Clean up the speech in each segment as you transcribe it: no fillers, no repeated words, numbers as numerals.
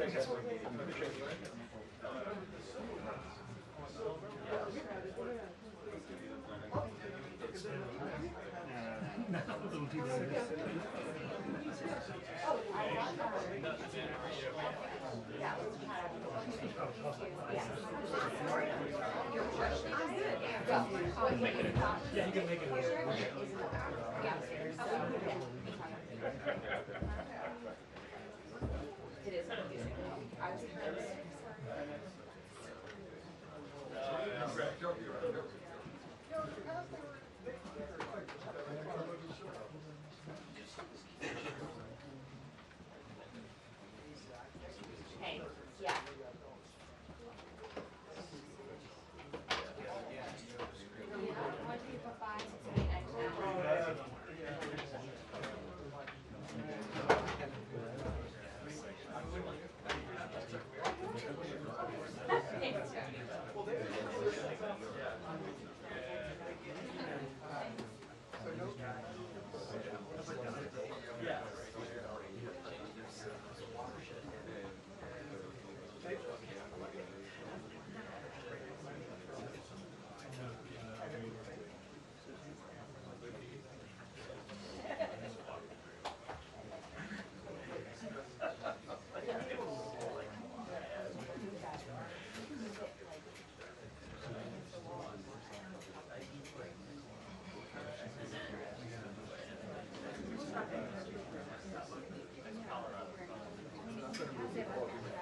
Yeah, you can make it. It is confusing. I was hey, yeah.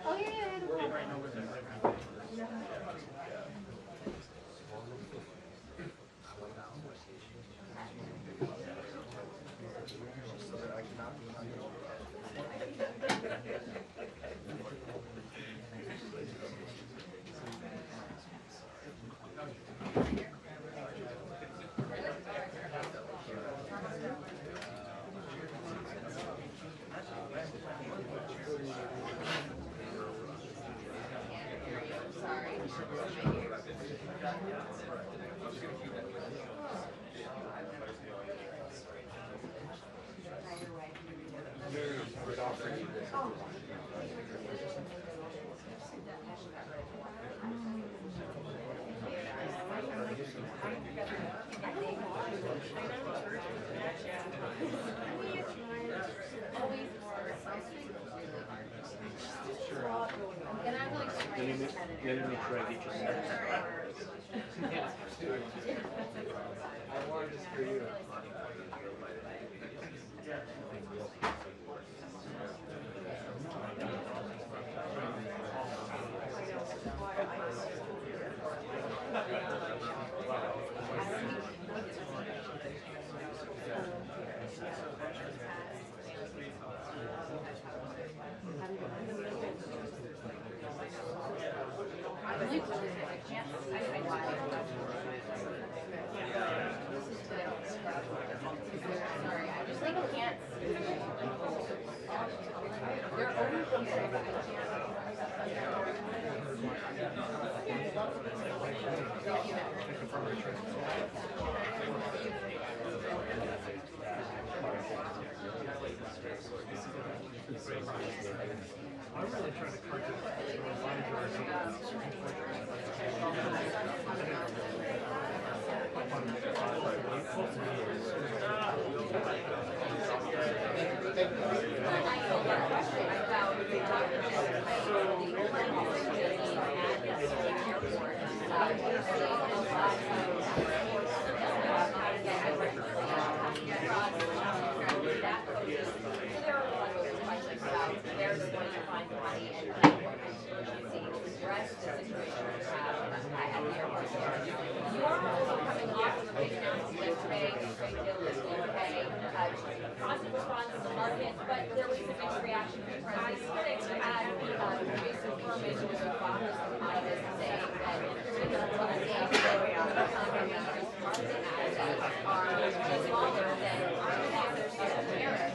Oh yeah, no problem. Let me make sure I get you I wanted this for you. I'm really trying to correct it. Positive response to the market, but there was a mixed reaction from prices. We had Jason Furman, who was a father of mine, saying that are smaller than others in Paris.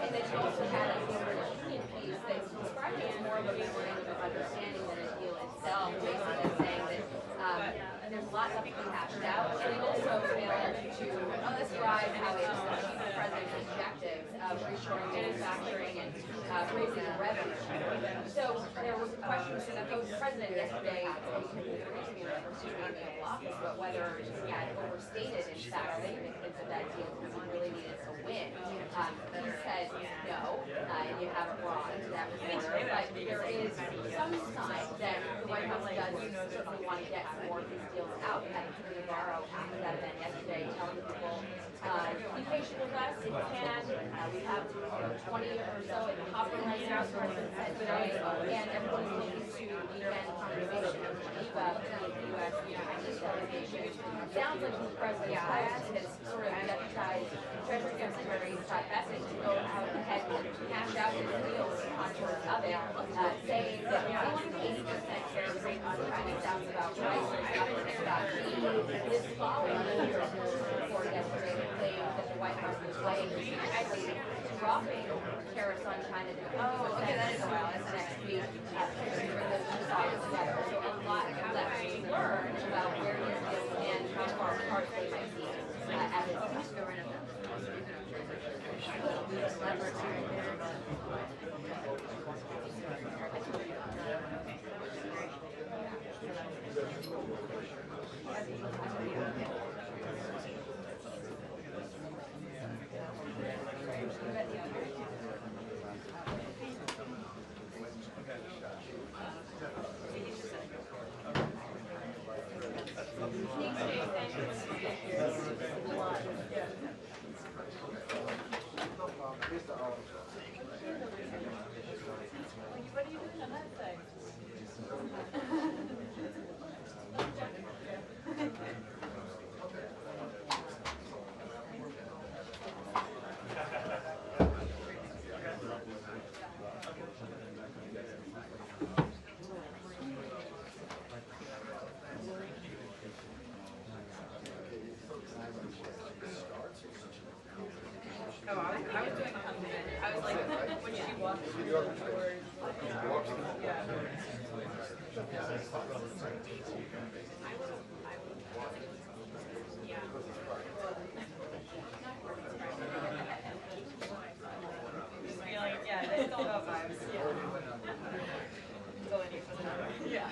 And then you also had a European piece that's described as more of a memorandum of understanding than a deal itself, basically saying that there's a lot left to be hashed out, and it also failed to describe how it achieved the president's objectives of reshoring manufacturing and raising the revenue. So question was going to go to the president yesterday, but whether he had overstated in fact significance of that deal because he really needed to win. He said no, and you have it wrong to that reporter, but there is some sign that the White House does certainly want to get more of these deals out. I had to borrow after that event yesterday, telling people, be patient with us if you can. We have 20 or so in the hopper right now, so today, and everyone's looking to weekend conversation with Geneva between the U.S. and the Chinese delegation. Sounds like the president has sort of deputized Treasury Secretary Scott Bessent to go out ahead and hash out his deal with the contours of it, saying that 80% tariff rate on China sounds about right. This following the report yesterday that claimed that the White House was weighing actually dropping tariffs on China to 50% next week to bring those two sides together. So a lot left to learn about where these deals stand, how far apart they might be at this point. Oh, I was doing something. I was like, when she walked through the doors, yeah. Yeah, it's all about vibes. Yeah. Go in here for the number. Yeah.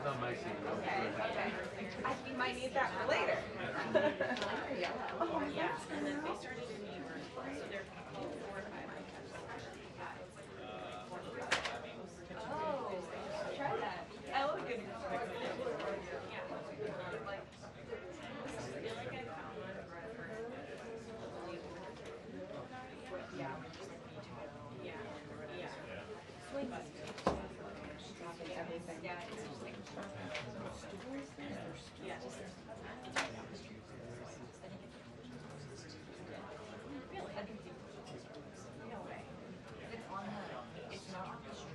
was on my seat. Okay. We might need that for later. Oh, Yeah, and then they started in New York, so they're 4 or 5 Oh, try that. I love a good yeah. Like, I feel like I found one yeah. Yeah. Yeah. Swing. Everything. Yeah, it's just like yeah. Really? No way. It's on the, it's not on the street.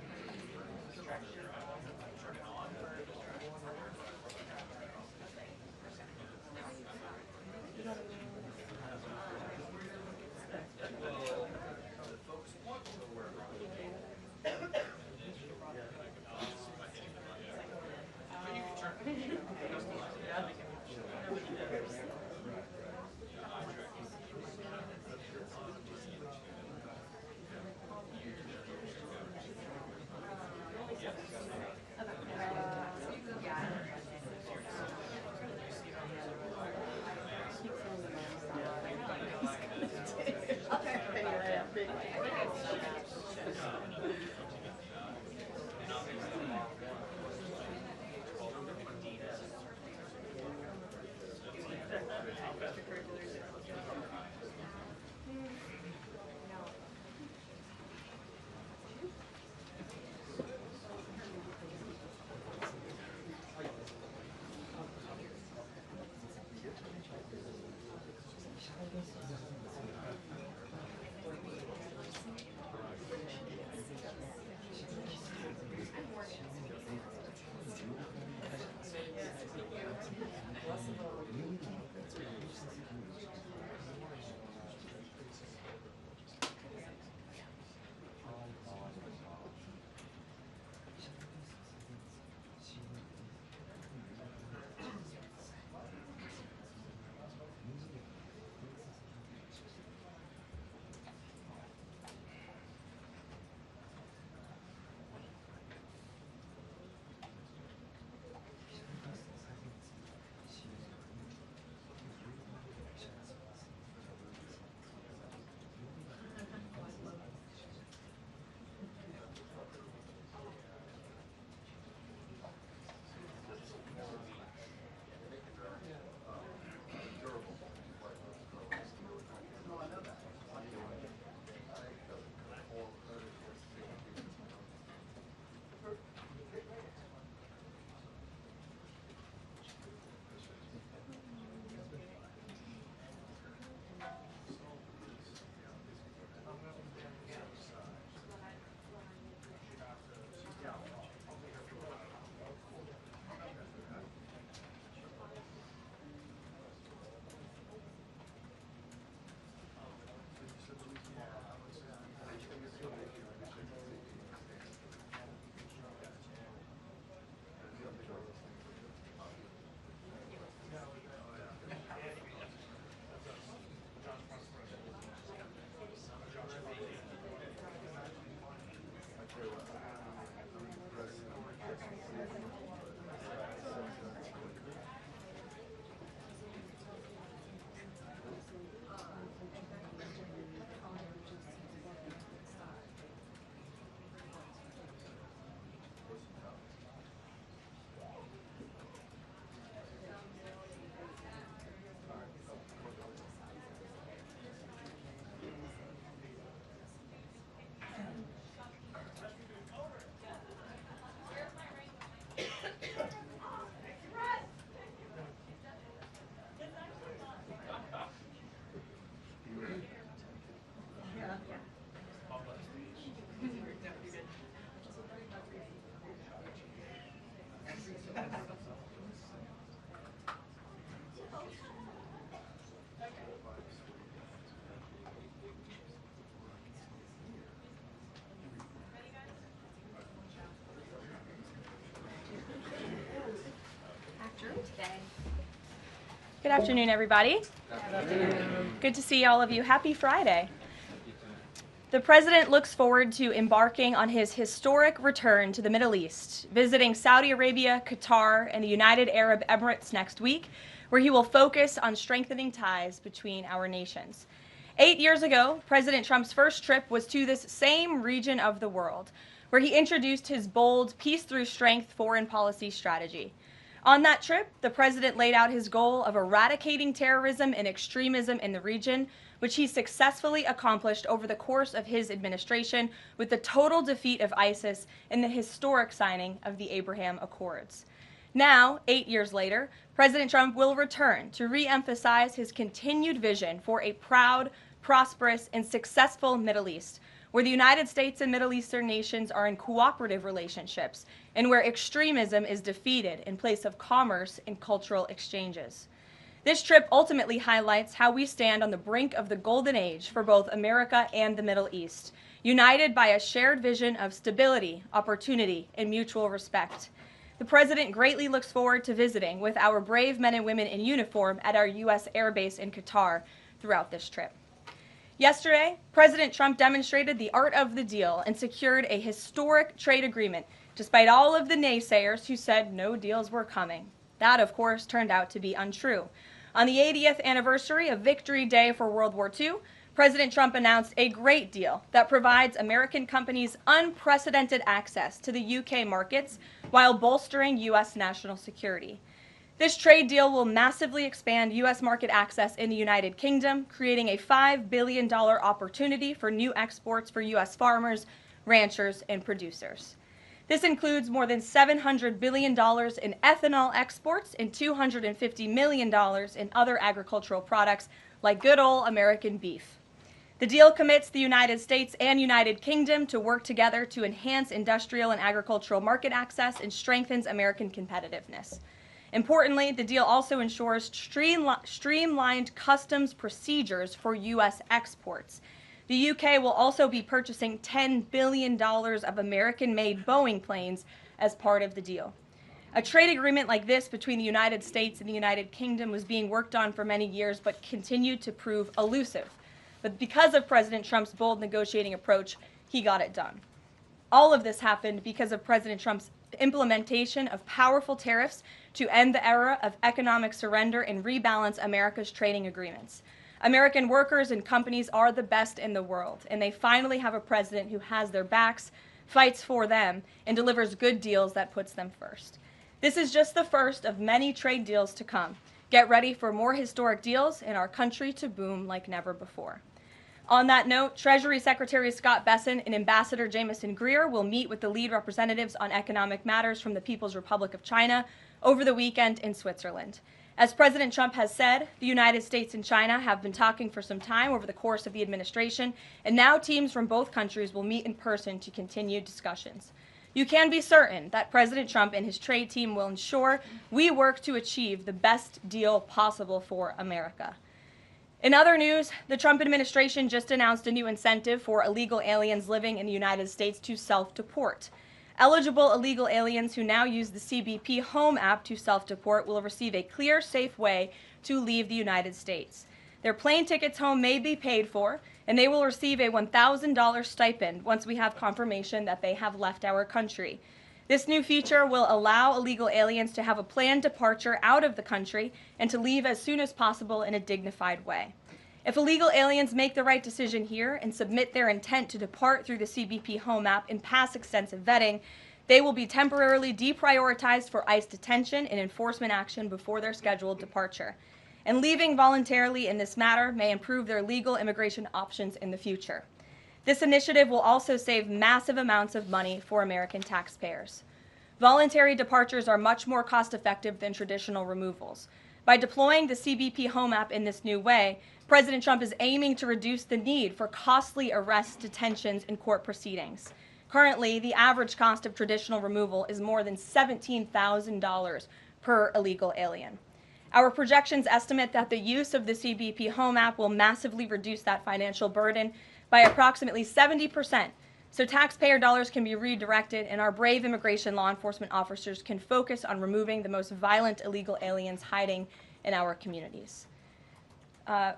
Good afternoon, everybody. Good to see all of you. Happy Friday. The president looks forward to embarking on his historic return to the Middle East, visiting Saudi Arabia, Qatar, and the United Arab Emirates next week, where he will focus on strengthening ties between our nations. 8 years ago, President Trump's first trip was to this same region of the world, where he introduced his bold peace through strength foreign policy strategy. On that trip, the president laid out his goal of eradicating terrorism and extremism in the region, which he successfully accomplished over the course of his administration with the total defeat of ISIS and the historic signing of the Abraham Accords. Now, 8 years later, President Trump will return to re-emphasize his continued vision for a proud, prosperous, and successful Middle East, where the United States and Middle Eastern nations are in cooperative relationships, and where extremism is defeated in place of commerce and cultural exchanges. This trip ultimately highlights how we stand on the brink of the golden age for both America and the Middle East, united by a shared vision of stability, opportunity, and mutual respect. The president greatly looks forward to visiting with our brave men and women in uniform at our U.S. Air Base in Qatar throughout this trip. Yesterday, President Trump demonstrated the art of the deal and secured a historic trade agreement, despite all of the naysayers who said no deals were coming. That, of course, turned out to be untrue. On the 80th anniversary of Victory Day for World War II, President Trump announced a great deal that provides American companies unprecedented access to the UK markets while bolstering U.S. national security. This trade deal will massively expand U.S. market access in the United Kingdom, creating a $5 billion opportunity for new exports for U.S. farmers, ranchers, and producers. This includes more than $700 billion in ethanol exports and $250 million in other agricultural products like good old American beef. The deal commits the United States and United Kingdom to work together to enhance industrial and agricultural market access and strengthens American competitiveness. Importantly, the deal also ensures streamlined customs procedures for U.S. exports. The UK will also be purchasing $10 billion of American-made Boeing planes as part of the deal. A trade agreement like this between the United States and the United Kingdom was being worked on for many years but continued to prove elusive. But because of President Trump's bold negotiating approach, he got it done. All of this happened because of President Trump's implementation of powerful tariffs to end the era of economic surrender and rebalance America's trading agreements. American workers and companies are the best in the world, and they finally have a president who has their backs, fights for them, and delivers good deals that puts them first. This is just the first of many trade deals to come. Get ready for more historic deals and our country to boom like never before. On that note, Treasury Secretary Scott Bessent and Ambassador Jamieson Greer will meet with the lead representatives on economic matters from the People's Republic of China over the weekend in Switzerland. As President Trump has said, the United States and China have been talking for some time over the course of the administration, and now teams from both countries will meet in person to continue discussions. You can be certain that President Trump and his trade team will ensure we work to achieve the best deal possible for America. In other news, the Trump administration just announced a new incentive for illegal aliens living in the United States to self-deport. Eligible illegal aliens who now use the CBP Home app to self-deport will receive a clear, safe way to leave the United States. Their plane tickets home may be paid for, and they will receive a $1,000 stipend once we have confirmation that they have left our country. This new feature will allow illegal aliens to have a planned departure out of the country and to leave as soon as possible in a dignified way. If illegal aliens make the right decision here and submit their intent to depart through the CBP Home app and pass extensive vetting, they will be temporarily deprioritized for ICE detention and enforcement action before their scheduled departure. And leaving voluntarily in this matter may improve their legal immigration options in the future. This initiative will also save massive amounts of money for American taxpayers. Voluntary departures are much more cost-effective than traditional removals. By deploying the CBP Home app in this new way, President Trump is aiming to reduce the need for costly arrests, detentions, and court proceedings. Currently, the average cost of traditional removal is more than $17,000 per illegal alien. Our projections estimate that the use of the CBP Home app will massively reduce that financial burden by approximately 70%, so taxpayer dollars can be redirected and our brave immigration law enforcement officers can focus on removing the most violent illegal aliens hiding in our communities.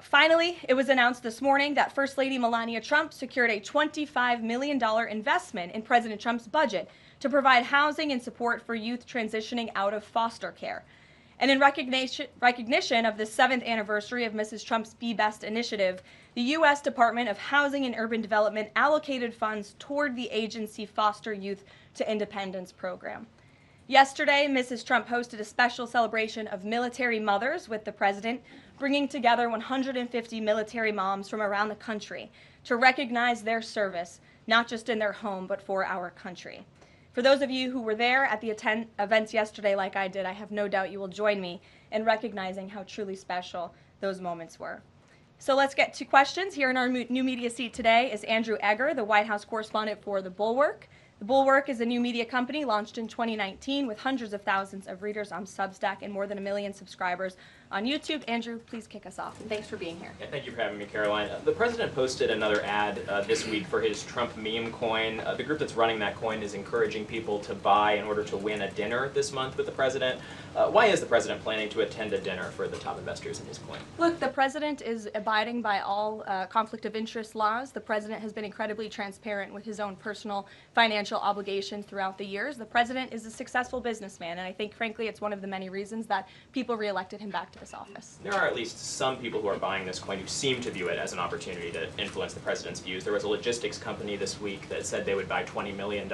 Finally, it was announced this morning that First Lady Melania Trump secured a $25 million investment in President Trump's budget to provide housing and support for youth transitioning out of foster care. And in recognition of the 7th anniversary of Mrs. Trump's Be Best initiative, the U.S. Department of Housing and Urban Development allocated funds toward the agency Foster Youth to Independence program. Yesterday, Mrs. Trump hosted a special celebration of military mothers with the president, bringing together 150 military moms from around the country to recognize their service, not just in their home, but for our country. For those of you who were there at the events yesterday like I did, I have no doubt you will join me in recognizing how truly special those moments were. So let's get to questions. Here in our new media seat today is Andrew Egger, the White House correspondent for The Bulwark. The Bulwark is a new media company launched in 2019 with hundreds of thousands of readers on Substack and more than 1 million subscribers on YouTube. Andrew, please kick us off. And thanks for being here. Yeah, thank you for having me, Caroline. The president posted another ad this week for his Trump meme coin. The group that's running that coin is encouraging people to buy in order to win a dinner this month with the president. Why is the president planning to attend a dinner for the top investors in his coin? Look, the president is abiding by all conflict of interest laws. The president has been incredibly transparent with his own personal financial obligations throughout the years. The president is a successful businessman, and I think, frankly, it's one of the many reasons that people reelected him back to this office. There are at least some people who are buying this coin who seem to view it as an opportunity to influence the president's views. There was a logistics company this week that said they would buy $20 million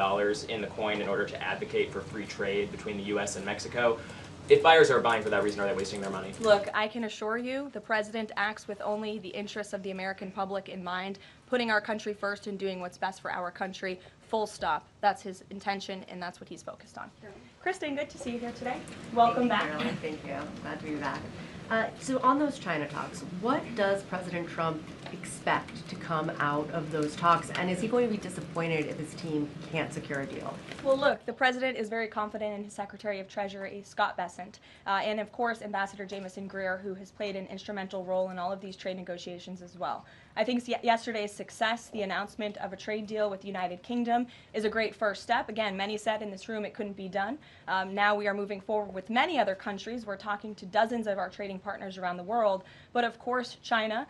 in the coin in order to advocate for free trade between the U.S. and Mexico. If buyers are buying for that reason, are they wasting their money? Look, I can assure you the president acts with only the interests of the American public in mind, putting our country first and doing what's best for our country, full stop. That's his intention, and that's what he's focused on. Kristen, good to see you here today. Welcome back. Caroline. Thank you. Glad to be back. So on those China talks, what does President Trump expect to come out of those talks, and is he going to be disappointed if his team can't secure a deal? Well, look, the president is very confident in his Secretary of Treasury, Scott Bessent, and of course Ambassador Jamieson Greer, who has played an instrumental role in all of these trade negotiations as well. I think yesterday's success, the announcement of a trade deal with the United Kingdom, is a great first step. Again, many said in this room it couldn't be done. Now we are moving forward with many other countries. We're talking to dozens of our trading partners around the world. But of course, China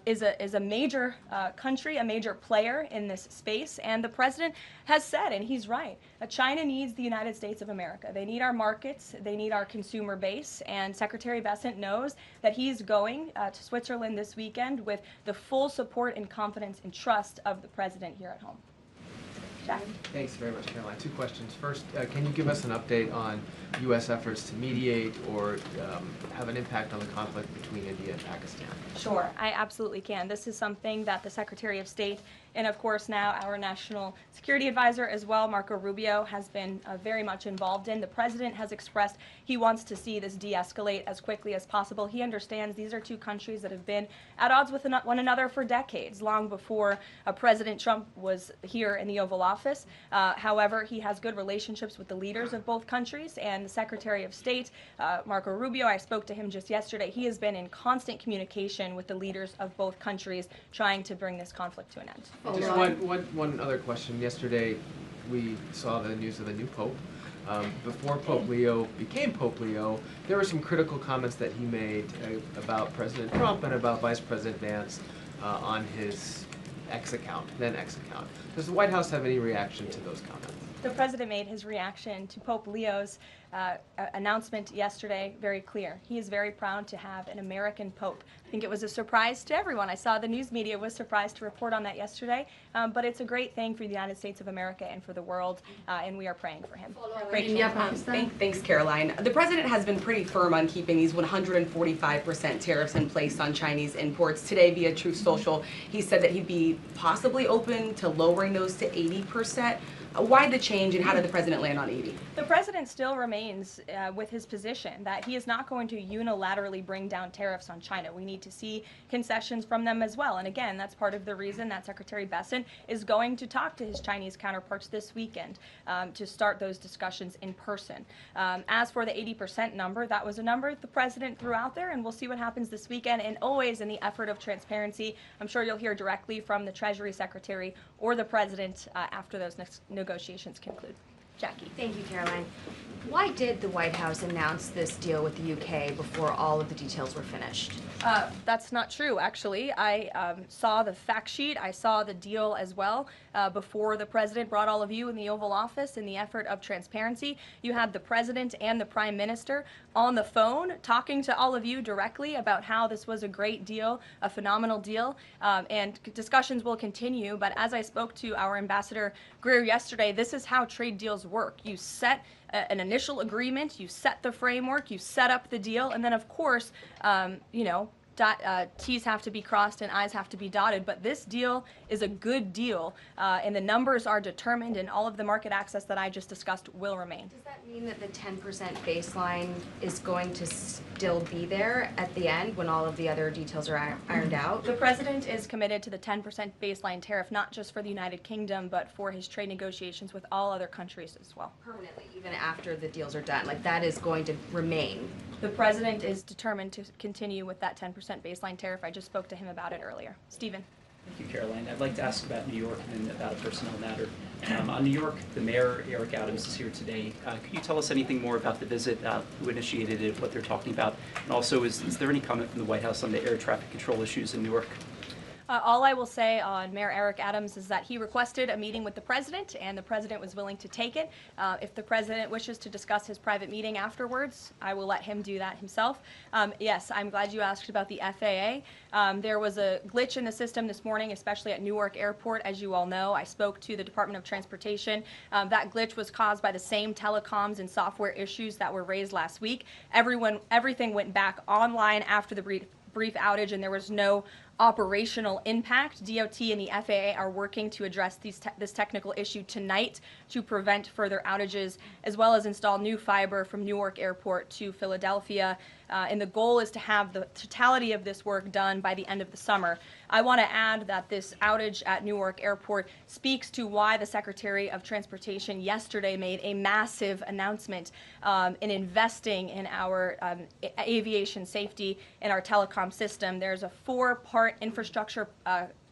is a major country, a major player in this space. And the president has said, and he's right, China needs the United States of America. They need our markets. They need our consumer base. And Secretary Bessent knows that he's going to Switzerland this weekend with the full support and confidence and trust of the president here at home. Jack? Thanks very much, Caroline. Two questions. First, can you give us an update on U.S. efforts to mediate or have an impact on the conflict between India and Pakistan? Sure, I absolutely can. This is something that the Secretary of State and, of course, now our National Security Advisor as well, Marco Rubio, has been very much involved in. The president has expressed he wants to see this de-escalate as quickly as possible. He understands these are two countries that have been at odds with one another for decades, long before President Trump was here in the Oval Office. However, he has good relationships with the leaders of both countries, and the Secretary of State, Marco Rubio, I spoke to him just yesterday. He has been in constant communication with the leaders of both countries trying to bring this conflict to an end. Just one other question. Yesterday, we saw the news of the new Pope. Before Pope Leo became Pope Leo, there were some critical comments that he made about President Trump and about Vice President Vance on his then X account. Does the White House have any reaction to those comments? The president made his reaction to Pope Leo's announcement yesterday very clear. He is very proud to have an American Pope. I think it was a surprise to everyone. I saw the news media was surprised to report on that yesterday, but it's a great thing for the United States of America and for the world, and we are praying for him. Thanks, Caroline. The president has been pretty firm on keeping these 145% tariffs in place on Chinese imports. Today, via Truth Social, he said that he'd be possibly open to lowering those to 80%. Why the change, and how did the president land on 80? The president still remains with his position that he is not going to unilaterally bring down tariffs on China. We need to see concessions from them as well. And again, that's part of the reason that Secretary Bessent is going to talk to his Chinese counterparts this weekend to start those discussions in person. As for the 80% number, that was a number the president threw out there, and we'll see what happens this weekend. And always in the effort of transparency, I'm sure you'll hear directly from the Treasury Secretary or the president after those negotiations conclude. Jackie. Thank you, Caroline. Why did the White House announce this deal with the UK before all of the details were finished? That's not true, actually. I saw the fact sheet. I saw the deal as well before the president brought all of you in the Oval Office in the effort of transparency. You had the president and the prime minister on the phone talking to all of you directly about how this was a great deal, a phenomenal deal, and discussions will continue. But as I spoke to our Ambassador Greer yesterday, this is how trade deals work. You set an initial agreement, you set the framework, you set up the deal, and then of course, you know, T's have to be crossed and I's have to be dotted, but this deal is a good deal, and the numbers are determined, and all of the market access that I just discussed will remain. Does that mean that the 10% baseline is going to still be there at the end when all of the other details are ironed out? The president is committed to the 10% baseline tariff, not just for the United Kingdom, but for his trade negotiations with all other countries as well. Permanently, even after the deals are done, like that is going to remain. The president is determined to continue with that 10% baseline tariff. I just spoke to him about it earlier. Stephen. Thank you, Caroline. I'd like to ask about New York and about a personnel matter. On New York, the mayor, Eric Adams, is here today. Could you tell us anything more about the visit, who initiated it, what they're talking about? And also, is there any comment from the White House on the air traffic control issues in Newark? All I will say on Mayor Eric Adams is that he requested a meeting with the president, and the president was willing to take it. If the president wishes to discuss his private meeting afterwards, I will let him do that himself. Yes, I'm glad you asked about the FAA. There was a glitch in the system this morning, especially at Newark Airport, as you all know. I spoke to the Department of Transportation. That glitch was caused by the same telecoms and software issues that were raised last week. Everything went back online after the brief outage, and there was no operational impact. DOT and the FAA are working to address this technical issue tonight to prevent further outages, as well as install new fiber from Newark Airport to Philadelphia. And the goal is to have the totality of this work done by the end of the summer. I want to add that this outage at Newark Airport speaks to why the Secretary of Transportation yesterday made a massive announcement in investing in our aviation safety and our telecom system. There's a 4-part infrastructure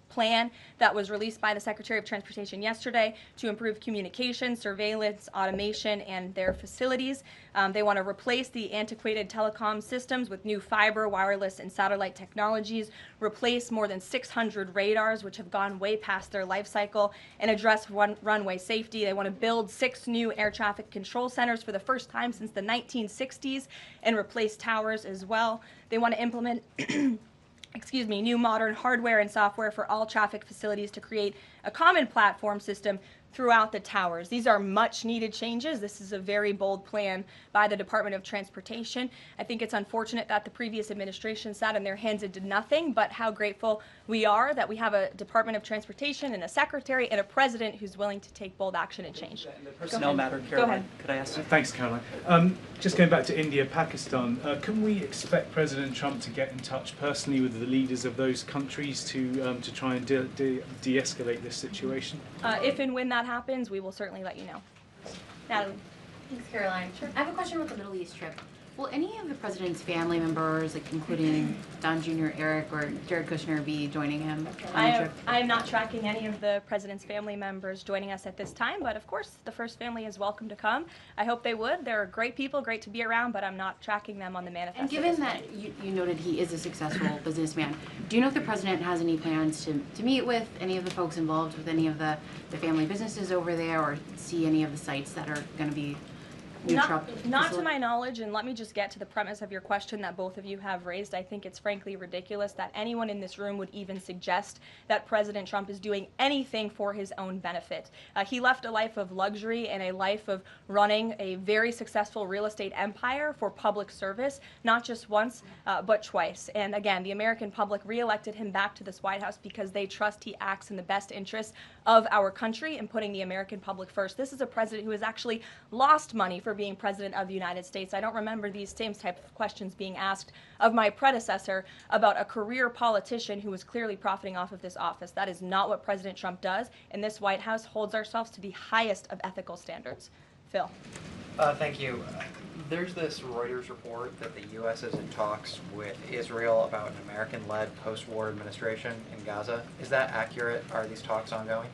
plan that was released by the Secretary of Transportation yesterday to improve communication, surveillance, automation, and their facilities. They want to replace the antiquated telecom systems with new fiber, wireless, and satellite technologies, replace more than 600 radars, which have gone way past their life cycle, and address runway safety. They want to build 6 new air traffic control centers for the first time since the 1960s and replace towers as well. They want to implement new modern hardware and software for all traffic facilities to create a common platform system throughout the towers. These are much needed changes. This is a very bold plan by the Department of Transportation. I think it's unfortunate that the previous administration sat on their hands and did nothing, but how grateful we are that we have a Department of Transportation and a secretary and a president who's willing to take bold action and change. The personnel matter, Caroline, could I ask? Thanks, Caroline. Just going back to India, Pakistan, can we expect President Trump to get in touch personally with the leaders of those countries to try and de-escalate this situation? If and when that happens, we will certainly let you know. Natalie. Thanks, Caroline. Sure. I have a question about the Middle East trip. Will any of the president's family members, like including Don Jr., Eric, or Jared Kushner, be joining him on the trip? I am not tracking any of the president's family members joining us at this time, but of course the first family is welcome to come. I hope they would. They're great people, great to be around, but I'm not tracking them on the manifest. And given that you noted he is a successful businessman, do you know if the president has any plans to meet with any of the folks involved with any of the family businesses over there, or see any of the sites that are going to be Not to my knowledge, and let me just get to the premise of your question that both of you have raised. I think it's frankly ridiculous that anyone in this room would even suggest that President Trump is doing anything for his own benefit. He left a life of luxury and a life of running a very successful real estate empire for public service, not just once, but twice. And again, the American public reelected him back to this White House because they trust he acts in the best interests of our country and putting the American public first. This is a president who has actually lost money for being president of the United States. I don't remember these same type of questions being asked of my predecessor about a career politician who was clearly profiting off of this office. That is not what President Trump does, and this White House holds ourselves to the highest of ethical standards. Phil. Thank you. There's this Reuters report that the U.S. is in talks with Israel about an American-led post-war administration in Gaza. Is that accurate? Are these talks ongoing?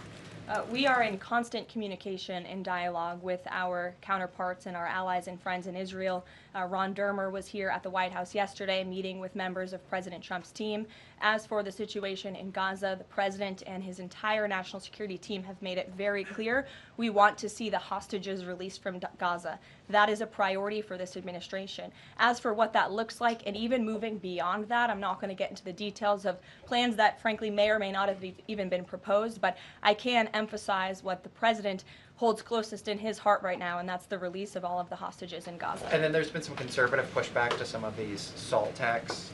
We are in constant communication and dialogue with our counterparts and our allies and friends in Israel. Ron Dermer was here at the White House yesterday meeting with members of President Trump's team. As for the situation in Gaza, the president and his entire national security team have made it very clear we want to see the hostages released from Gaza. That is a priority for this administration. As for what that looks like, and even moving beyond that, I'm not going to get into the details of plans that frankly may or may not have even been proposed, but I can emphasize what the president holds closest in his heart right now, and that's the release of all of the hostages in Gaza. And then there's been some conservative pushback to some of these salt tax,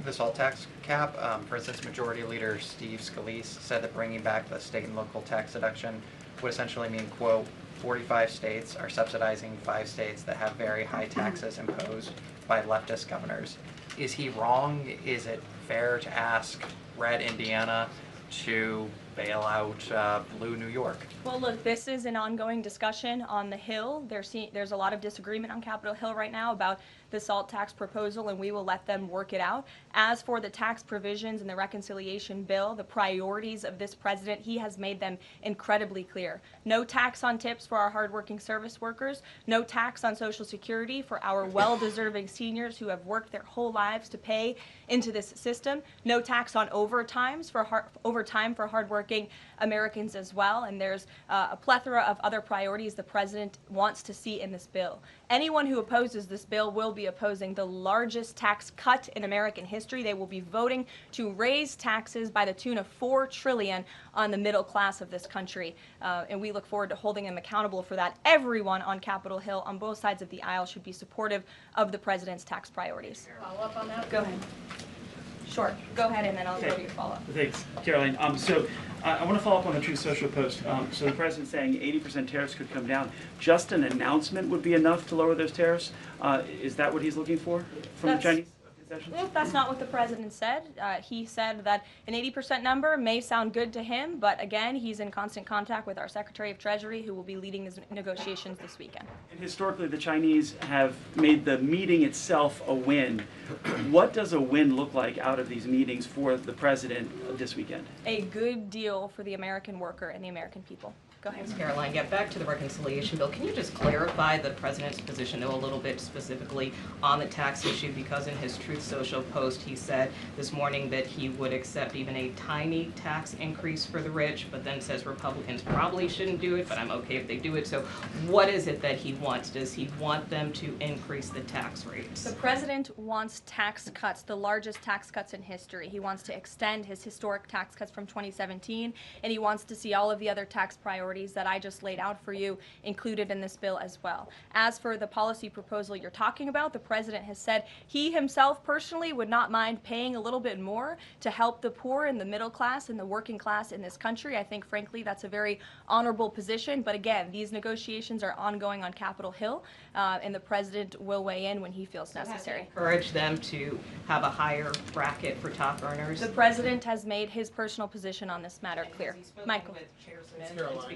the salt tax cap. For instance, Majority Leader Steve Scalise said that bringing back the state and local tax deduction would essentially mean, quote, 45 states are subsidizing 5 states that have very high taxes imposed by leftist governors. Is he wrong? Is it fair to ask red Indiana to bail out blue New York? Well, look, this is an ongoing discussion on the Hill. There's a lot of disagreement on Capitol Hill right now about the SALT tax proposal, and we will let them work it out. As for the tax provisions in the reconciliation bill, the priorities of this president, he has made them incredibly clear. No tax on tips for our hardworking service workers, no tax on Social Security for our well-deserving seniors who have worked their whole lives to pay into this system, no tax on overtime for hardworking Americans as well, and there's a plethora of other priorities the president wants to see in this bill. Anyone who opposes this bill will be opposing the largest tax cut in American history. They will be voting to raise taxes by the tune of $4 trillion on the middle class of this country, and we look forward to holding them accountable for that. Everyone on Capitol Hill on both sides of the aisle should be supportive of the president's tax priorities. Follow up on that? Go ahead. Sure. Go ahead, and then I'll go to your follow-up. Thanks, Caroline. So I want to follow up on the Truth Social post. So the president's saying 80% tariffs could come down. Just an announcement would be enough to lower those tariffs? Is that what he's looking for from the Chinese? Well, that's not what the president said. He said that an 80% number may sound good to him, but again, he's in constant contact with our Secretary of Treasury, who will be leading these negotiations this weekend. And historically, the Chinese have made the meeting itself a win. What does a win look like out of these meetings for the president this weekend? A good deal for the American worker and the American people. Go ahead. Thanks, Caroline. Yeah, back to the reconciliation bill. Can you just clarify the president's position a little bit specifically on the tax issue? Because in his Truth Social post, he said this morning that he would accept even a tiny tax increase for the rich, but then says Republicans probably shouldn't do it, but I'm okay if they do it. So what is it that he wants? Does he want them to increase the tax rates? The president wants tax cuts, the largest tax cuts in history. He wants to extend his historic tax cuts from 2017, and he wants to see all of the other tax priorities that I just laid out for you included in this bill as well. As for the policy proposal you're talking about, the president has said he himself personally would not mind paying a little bit more to help the poor and the middle class and the working class in this country. I think, frankly, that's a very honorable position. But again, these negotiations are ongoing on Capitol Hill, and the president will weigh in when he feels necessary. Encourage them to have a higher bracket for top earners? The president has made his personal position on this matter clear. Michael.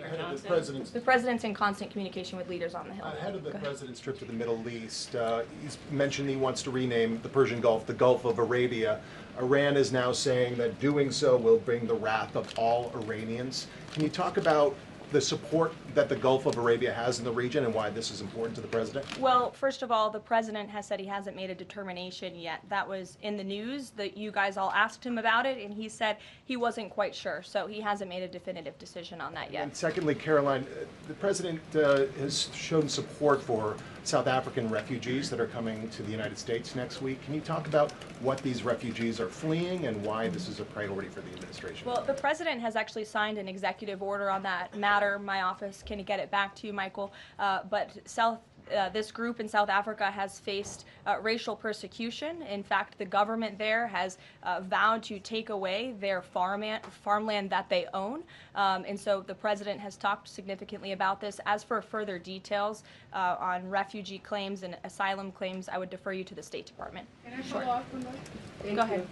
The president's in constant communication with leaders on the Hill. Ahead of the president's trip to the Middle East, he's mentioned he wants to rename the Persian Gulf the Gulf of Arabia. Iran is now saying that doing so will bring the wrath of all Iranians. Can you talk about the support that the Gulf of Arabia has in the region and why this is important to the president? Well, first of all, the president has said he hasn't made a determination yet. That was in the news that you guys all asked him about it, and he said he wasn't quite sure. So he hasn't made a definitive decision on that yet. And secondly, Caroline, the president has shown support for South African refugees that are coming to the United States next week. Can you talk about what these refugees are fleeing and why this is a priority for the administration? Well, the president has actually signed an executive order on that matter. My office can get it back to you, Michael. But this group in South Africa has faced racial persecution. In fact, the government there has vowed to take away their farmland that they own. And so the president has talked significantly about this. As for further details on refugee claims and asylum claims, I would defer you to the State Department. Can I follow up on that? Go ahead.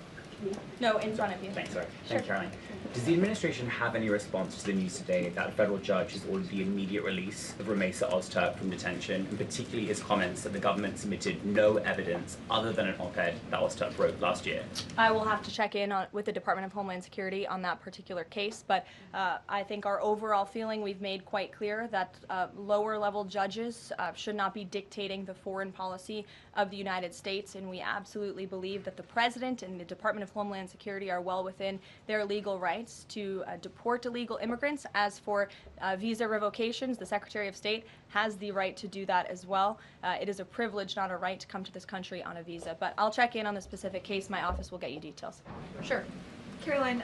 No, in front of you. Thanks, sorry. Sure. Thanks, Caroline. Does the administration have any response to the news today that a federal judge has ordered the immediate release of Ramesa Ozturk from detention, and particularly his comments that the government submitted no evidence other than an op-ed that Ozturk wrote last year? I will have to check in with the Department of Homeland Security on that particular case, but I think our overall feeling, we've made quite clear that lower level judges should not be dictating the foreign policy of the United States, and we absolutely believe that the President and the Department of Homeland Security are well within their legal rights to deport illegal immigrants. As for visa revocations, the Secretary of State has the right to do that as well. It is a privilege, not a right, to come to this country on a visa. But I'll check in on the specific case. My office will get you details. Sure. Caroline,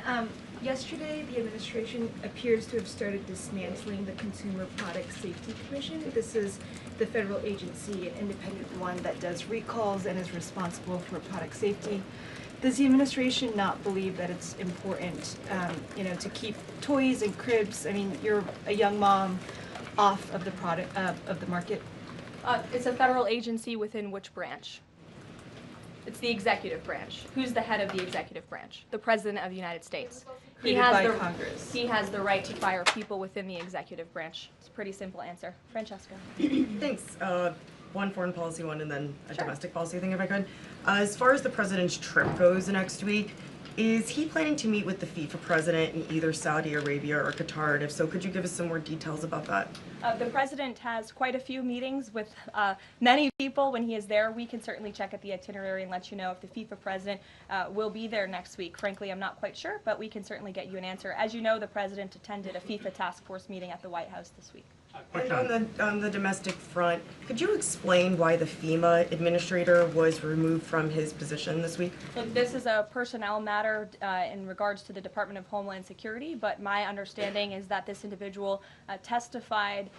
yesterday the administration appears to have started dismantling the Consumer Product Safety Commission. This is the federal agency, an independent one that does recalls and is responsible for product safety. Does the administration not believe that it's important, to keep toys and cribs? I mean, you're a young mom, off of the product of the market. It's a federal agency within which branch? It's the executive branch. Who's the head of the executive branch? The President of the United States. Created by Congress. He has the right to fire people within the executive branch. It's a pretty simple answer. Francesca. Thanks. One foreign policy one and then a domestic policy thing if I could. As far as the president's trip goes next week, is he planning to meet with the FIFA president in either Saudi Arabia or Qatar? And if so, could you give us some more details about that? The president has quite a few meetings with many people when he is there. We can certainly check at the itinerary and let you know if the FIFA president will be there next week. Frankly, I'm not quite sure, but we can certainly get you an answer. As you know, the president attended a FIFA task force meeting at the White House this week. And on the domestic front, could you explain why the FEMA administrator was removed from his position this week? Look, this is a personnel matter in regards to the Department of Homeland Security, but my understanding is that this individual testified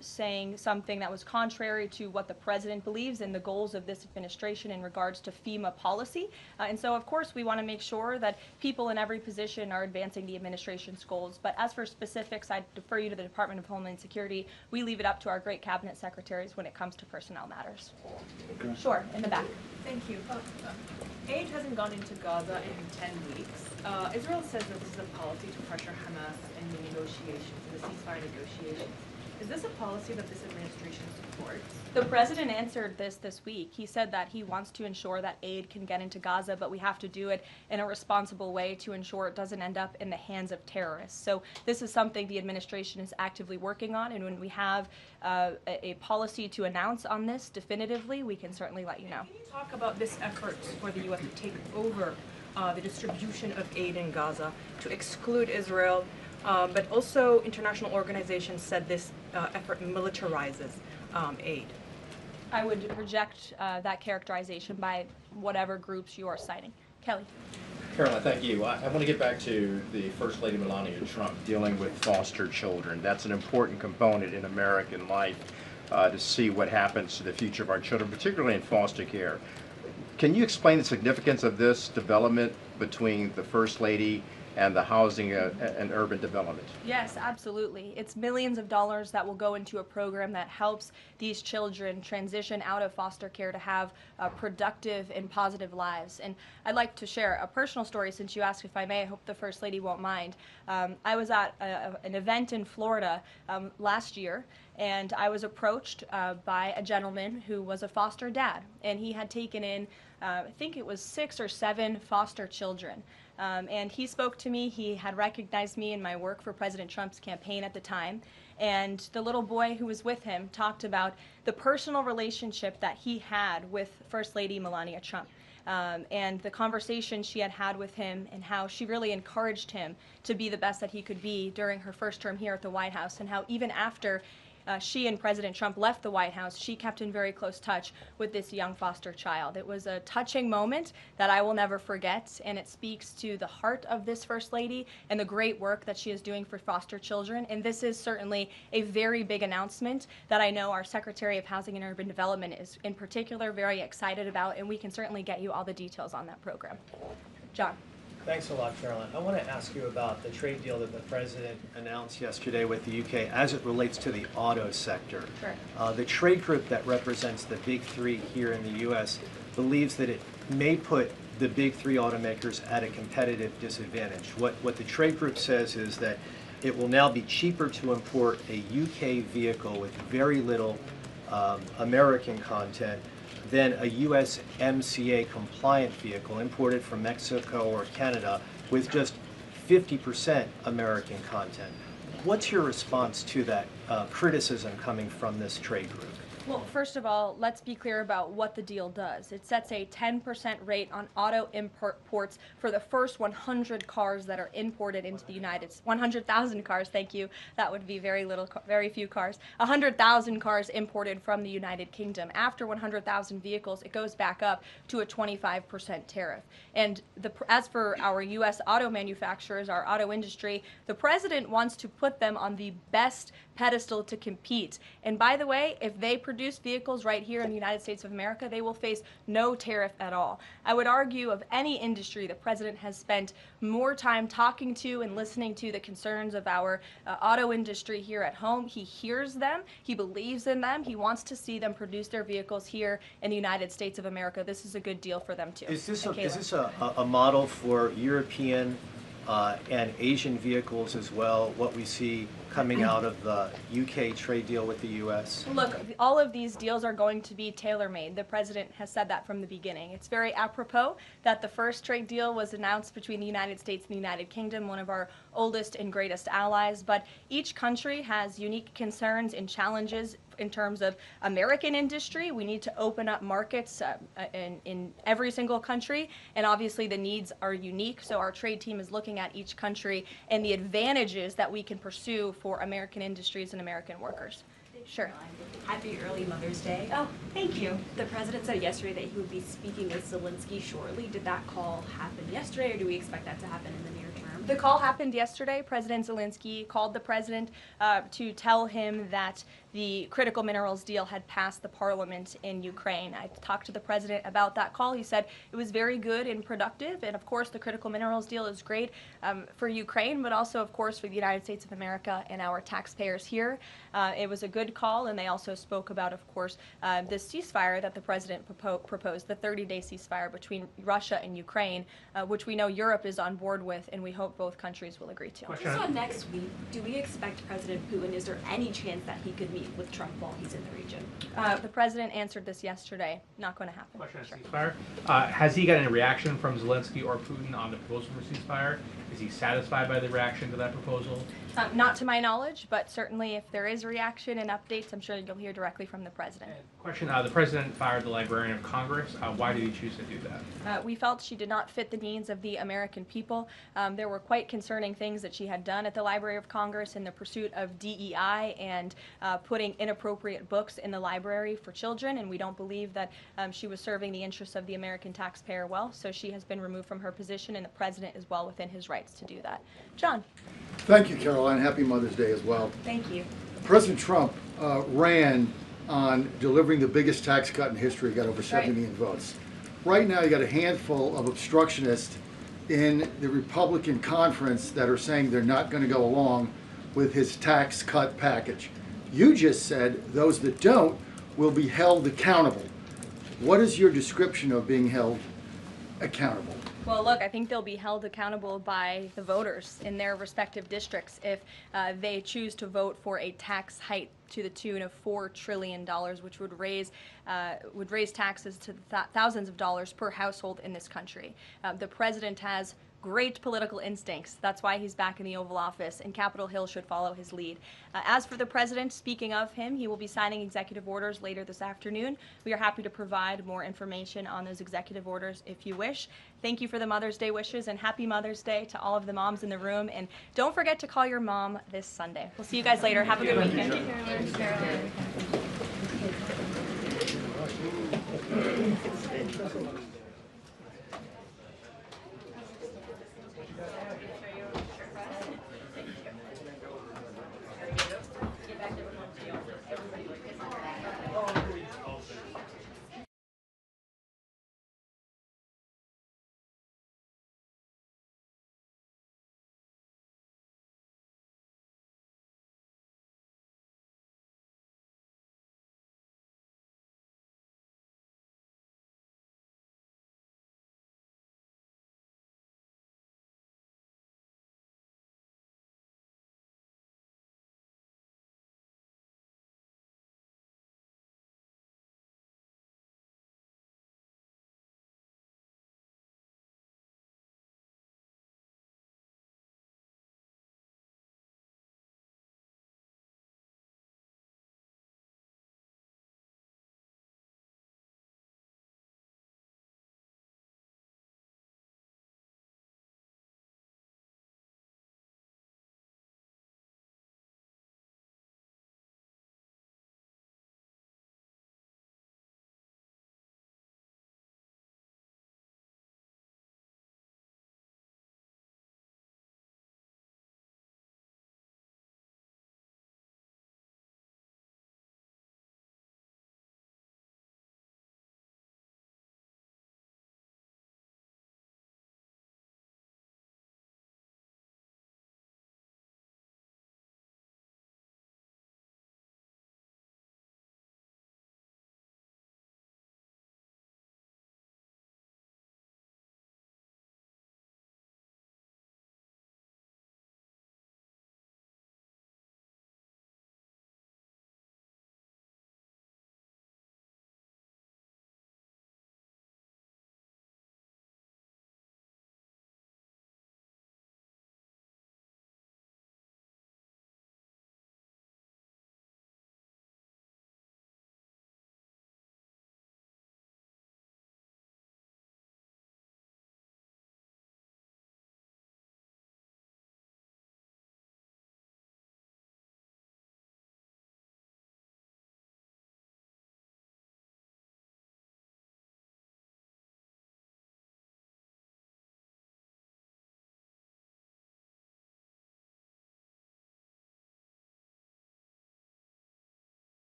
saying something that was contrary to what the president believes and the goals of this administration in regards to FEMA policy. And so, of course, we want to make sure that people in every position are advancing the administration's goals. But as for specifics, I defer you to the Department of Homeland Security. We leave it up to our great cabinet secretaries when it comes to personnel matters. Sure, in the back. Thank you. Aid hasn't gone into Gaza in 10 weeks. Israel says that this is a policy to pressure Hamas in the negotiations, in the ceasefire negotiations. Is this a policy that this administration supports? The president answered this week. He said that he wants to ensure that aid can get into Gaza, but we have to do it in a responsible way to ensure it doesn't end up in the hands of terrorists. So this is something the administration is actively working on, and when we have a policy to announce on this definitively, we can certainly let you know. Can you talk about this effort for the U.S. to take over the distribution of aid in Gaza, to exclude Israel, but also international organizations said this effort militarizes aid? I would reject that characterization by whatever groups you are citing. Kelly. Caroline, thank you. I want to get back to the First Lady Melania Trump dealing with foster children. That's an important component in American life to see what happens to the future of our children, particularly in foster care. Can you explain the significance of this development between the First Lady and the housing and urban development? Yes, absolutely. It's millions of dollars that will go into a program that helps these children transition out of foster care to have productive and positive lives. And I'd like to share a personal story since you asked if I may. I hope the First Lady won't mind. I was at an event in Florida last year, and I was approached by a gentleman who was a foster dad, and he had taken in I think it was 6 or 7 foster children. And he spoke to me. He had recognized me in my work for President Trump's campaign at the time. And the little boy who was with him talked about the personal relationship that he had with First Lady Melania Trump. And the conversation she had had with him and how she really encouraged him to be the best that he could be during her first term here at the White House, and how even after she and President Trump left the White House, she kept in very close touch with this young foster child. It was a touching moment that I will never forget, and it speaks to the heart of this First Lady and the great work that she is doing for foster children. And this is certainly a very big announcement that I know our Secretary of Housing and Urban Development is in particular very excited about, and we can certainly get you all the details on that program. John. Thanks a lot, Caroline. I want to ask you about the trade deal that the President announced yesterday with the UK as it relates to the auto sector. Sure. The trade group that represents the big three here in the U.S. believes that it may put the big three automakers at a competitive disadvantage. What the trade group says is that it will now be cheaper to import a UK vehicle with very little American content than a USMCA compliant vehicle imported from Mexico or Canada with just 50% American content. What's your response to that criticism coming from this trade group? Well, first of all, let's be clear about what the deal does. It sets a 10% rate on auto imports for the first 100 cars that are imported into the United States. 100,000 cars, thank you. That would be very few cars. 100,000 cars imported from the United Kingdom. After 100,000 vehicles, it goes back up to a 25% tariff. And as for our U.S. auto manufacturers, our auto industry, the president wants to put them on the best pedestal to compete. And by the way, if they produce vehicles right here in the United States of America, they will face no tariff at all. I would argue of any industry, the president has spent more time talking to and listening to the concerns of our auto industry here at home. He hears them, he believes in them, he wants to see them produce their vehicles here in the United States of America. This is a good deal for them too. Is this a model for European and Asian vehicles as well, what we see coming out of the UK trade deal with the US? Look, all of these deals are going to be tailor-made. The president has said that from the beginning. It's very apropos that the first trade deal was announced between the United States and the United Kingdom, one of our oldest and greatest allies, but each country has unique concerns and challenges in terms of American industry. We need to open up markets in every single country, and obviously the needs are unique, so our trade team is looking at each country and the advantages that we can pursue for American industries and American workers. Sure. Happy early Mother's Day. Oh, thank you. The president said yesterday that he would be speaking with Zelensky shortly. Did that call happen yesterday, or do we expect that to happen in the near term? The call happened yesterday. President Zelensky called the president to tell him that the critical minerals deal had passed the parliament in Ukraine. I talked to the president about that call. He said it was very good and productive, and of course the critical minerals deal is great for Ukraine, but also of course for the United States of America and our taxpayers here. It was a good call, and they also spoke about, of course, this ceasefire that the president proposed, the 30-day ceasefire between Russia and Ukraine, which we know Europe is on board with, and we hope both countries will agree to. Just on next week, do we expect President Putin, is there any chance that he could meet with Trump while he's in the region? The president answered this yesterday. Not going to happen. Question on ceasefire. Has he got any reaction from Zelensky or Putin on the proposal for ceasefire? Is he satisfied by the reaction to that proposal? Not to my knowledge, but certainly if there is a reaction and updates, I'm sure you'll hear directly from the president. Question, the president fired the Librarian of Congress. Why did he choose to do that? We felt she did not fit the needs of the American people. There were quite concerning things that she had done at the Library of Congress in the pursuit of DEI and putting inappropriate books in the library for children, and we don't believe that she was serving the interests of the American taxpayer well, so she has been removed from her position, and the president is well within his rights to do that. John. Thank you, Caroline. Happy Mother's Day as well. Thank you. President Trump ran on delivering the biggest tax cut in history, got over 70 million votes. Right now, you got a handful of obstructionists in the Republican conference that are saying they're not going to go along with his tax cut package. You just said those that don't will be held accountable. What is your description of being held accountable? Well, look, I think they'll be held accountable by the voters in their respective districts if they choose to vote for a tax hike to the tune of $4 trillion, which would raise taxes to thousands of dollars per household in this country. The president has great political instincts. That's why he's back in the Oval Office, and Capitol Hill should follow his lead. As for the president, speaking of him, he will be signing executive orders later this afternoon. We are happy to provide more information on those executive orders if you wish. Thank you for the Mother's Day wishes, and happy Mother's Day to all of the moms in the room. And don't forget to call your mom this Sunday. We'll see you guys later. Have a good weekend. Thank you, Caroline.